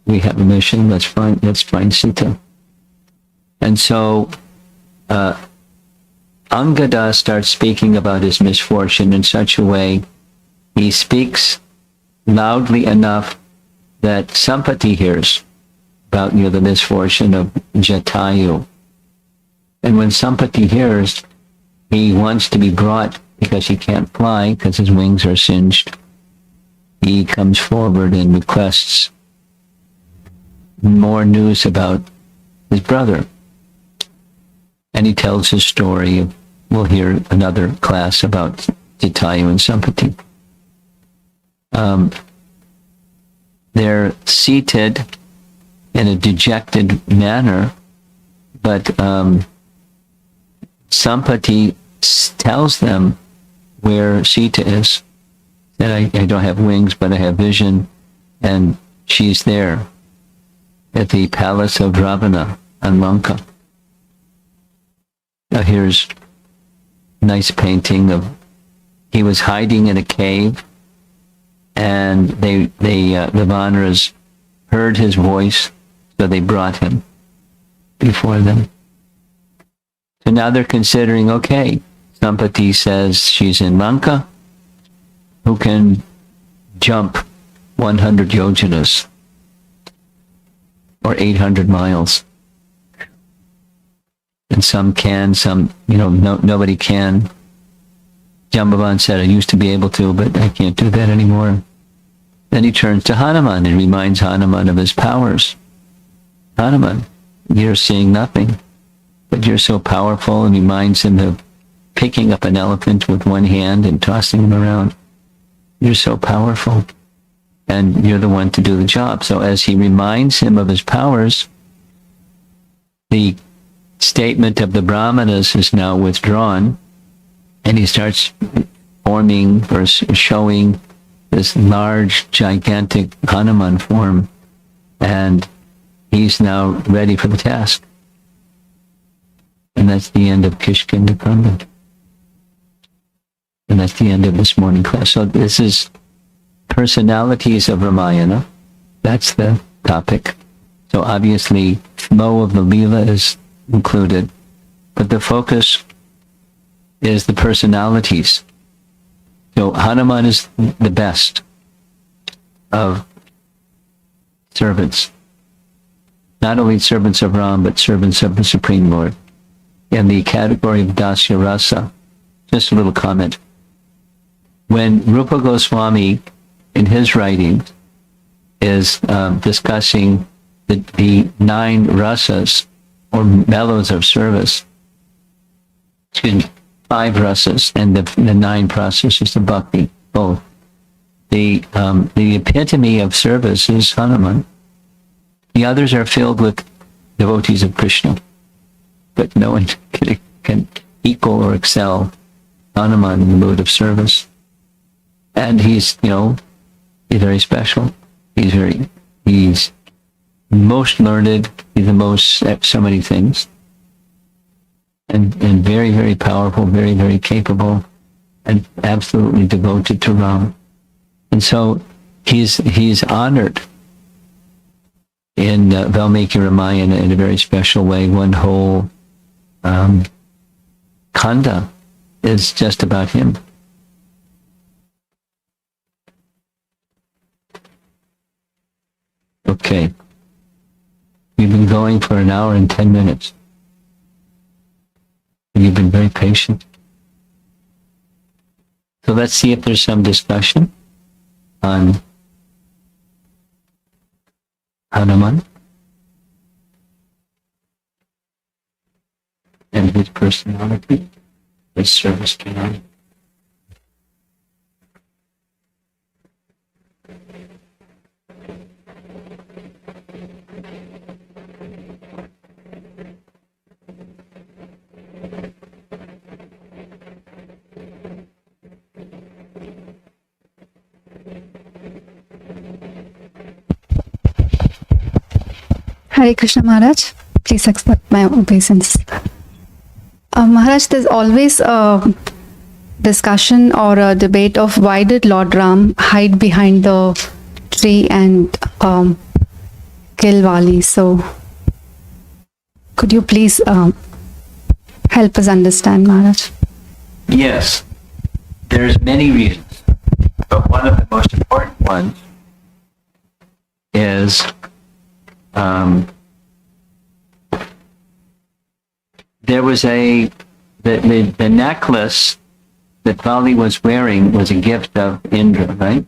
We have a mission, let's find Sita. And so Angada starts speaking about his misfortune in such a way, he speaks loudly enough that Sampati hears about, the misfortune of Jatayu. And when Sampati hears, he wants to be brought because he can't fly because his wings are singed. He comes forward and requests more news about his brother. And he tells his story. We'll hear another class about Jatayu and Sampati. They're seated in a dejected manner, but Sampati tells them where Sita is. That I don't have wings, but I have vision, and she's there at the palace of Ravana on Lanka. Now here's a nice painting of, he was hiding in a cave, and the Vanaras heard his voice, so they brought him before them. So now they're considering, okay, Sampati says she's in Lanka, who can jump 100 yojanas, or 800 miles. And some can, some, nobody can. Jambavan said, I used to be able to, but I can't do that anymore. Then he turns to Hanuman and reminds Hanuman of his powers. Hanuman, you're seeing nothing, but you're so powerful, and reminds him of picking up an elephant with one hand and tossing him around. You're so powerful, and you're the one to do the job. So as he reminds him of his powers, the statement of the Brahmanas is now withdrawn, and he starts forming or showing this large, gigantic Hanuman form, and he's now ready for the task. And that's the end of Kishkinda Kanda. And that's the end of this morning class. So this is personalities of Ramayana. That's the topic. So obviously, flow of the Leela is included, but the focus is the personalities. So Hanuman is the best of servants. Not only servants of Ram, but servants of the Supreme Lord. In the category of Dasya Rasa, just a little comment. When Rupa Goswami, in his writings, is discussing the 9 rasas, or mellows of service, 5 rasas, and the 9 processes of bhakti, both. The epitome of service is Hanuman. The others are filled with devotees of Krishna, but no one can equal or excel Hanuman in the mood of service. And he's very special. He's most learned. He's the most at so many things, and very, very powerful, very, very capable, and absolutely devoted to Ram. And so he's honored in Valmiki Ramayana in a very special way. One whole kanda is just about him. Okay. We've been going for 1 hour and 10 minutes. And you've been very patient. So let's see if there's some discussion on Hanuman and his personality, his service to Ram. Hare Krishna Maharaj, please accept my obeisance. Maharaj, there's always a discussion or a debate of why did Lord Ram hide behind the tree and kill Vali. So, could you please help us understand, Maharaj? Yes, there's many reasons, but one of the most important ones is there was the necklace that Bali was wearing was a gift of Indra, right?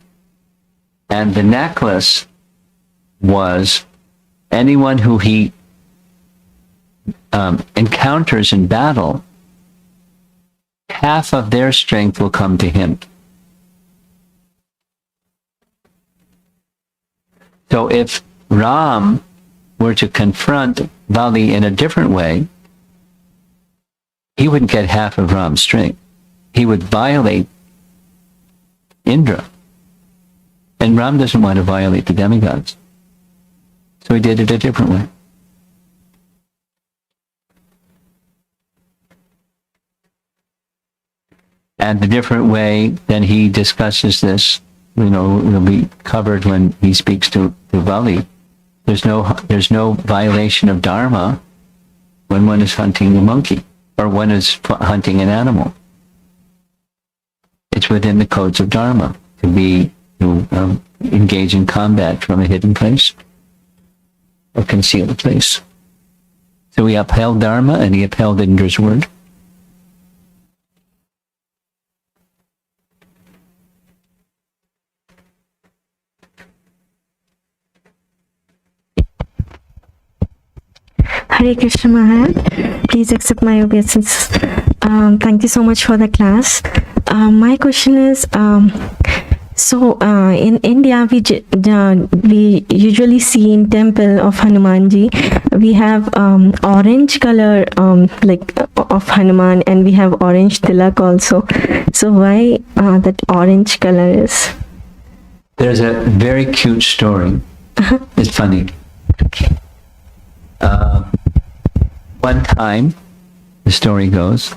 And the necklace was anyone who he encounters in battle, half of their strength will come to him. So if Ram were to confront Bali in a different way, he wouldn't get half of Ram's strength. He would violate Indra. And Ram doesn't want to violate the demigods. So he did it a different way. And the different way, then he discusses this, it'll be covered when he speaks to Bali. There's no violation of Dharma when one is hunting a monkey or one is hunting an animal. It's within the codes of Dharma to engage in combat from a hidden place or concealed place. So he upheld Dharma and he upheld Indra's word. Hare Krishna Maharaj, please accept my obeisance. Thank you so much for the class. My question is, in India, we usually see in temple of Hanumanji, we have orange color of Hanuman, and we have orange tilak also. So why that orange color is? There's a very cute story. It's funny. Okay. One time, the story goes,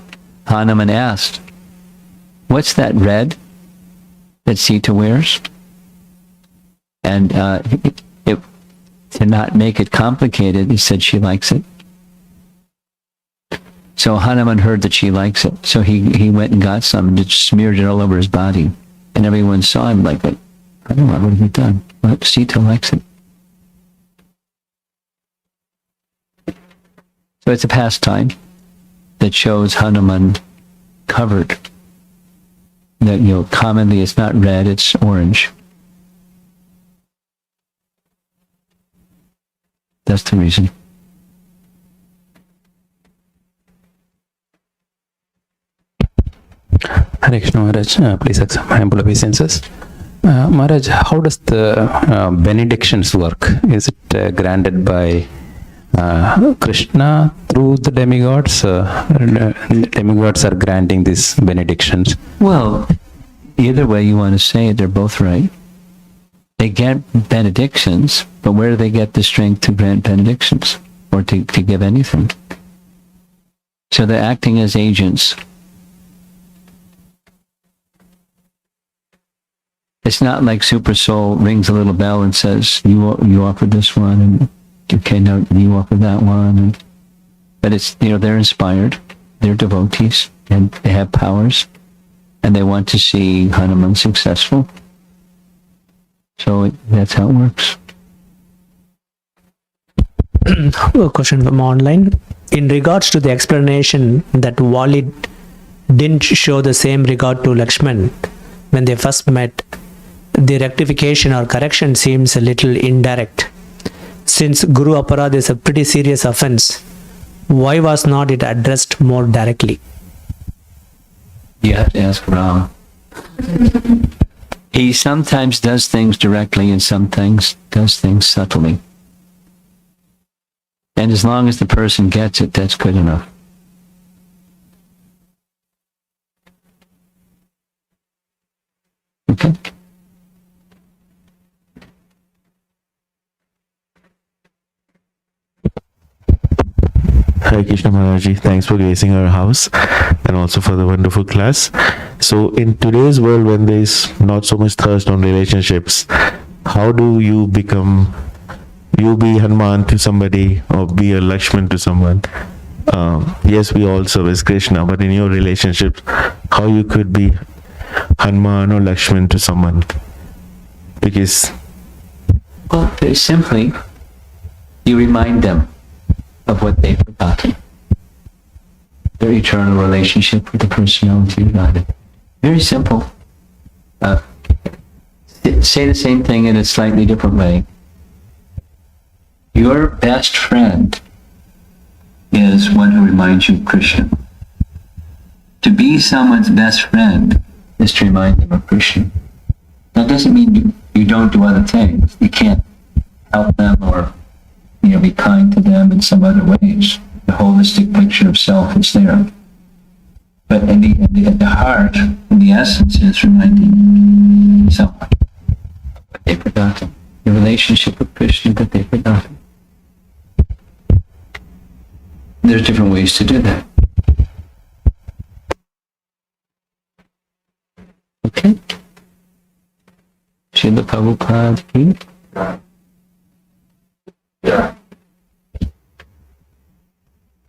Hanuman asked, "What's that red that Sita wears?" And to not make it complicated, he said she likes it. So Hanuman heard that she likes it. So he went and got some and just smeared it all over his body. And everyone saw him like, Hanuman, what have you done? Well, Sita likes it. So it's a pastime that shows Hanuman covered. That, commonly it's not red, it's orange. That's the reason. Hare Krishna Maharaj, please accept my humble obeisances. Maharaj, how does the benedictions work? Is it granted by Krishna through the demigods? Demigods are granting these benedictions. Well, either way you want to say it, they're both right. They get benedictions, but where do they get the strength to grant benedictions or to give anything? So they're acting as agents. It's not like Super Soul rings a little bell and says, you offered this one, and okay, now you offer that one. But it's, they're inspired, they're devotees, and they have powers, and they want to see Hanuman successful. So that's how it works. A question from online. In regards to the explanation that Wali didn't show the same regard to Lakshman when they first met, the rectification or correction seems a little indirect. Since Guru Aparadha is a pretty serious offense, why was not it addressed more directly? You have to ask Ram. He sometimes does things directly and sometimes does things subtly. And as long as the person gets it, that's good enough. Okay? Hare Krishna Maharaj, thanks for gracing our house and also for the wonderful class. So in today's world, when there is not so much thirst on relationships, how do you be Hanuman to somebody or be a Lakshman to someone? yes, we all service Krishna, but in your relationships, how you could be Hanuman or Lakshman to someone? Because Well, very simply, you remind them of what they've forgotten. Their eternal relationship with the personality of God. Very simple. Say the same thing in a slightly different way. Your best friend is one who reminds you of Krishna. To be someone's best friend is to remind them of Krishna. That doesn't mean you don't do other things. You can't help them or be kind to them in some other ways. The holistic picture of self is there. But at the heart, in the essence, is reminding someone of what they've forgotten. The relationship with Krishna that they've forgotten. There's different ways to do that. Okay? Srila Prabhupada ki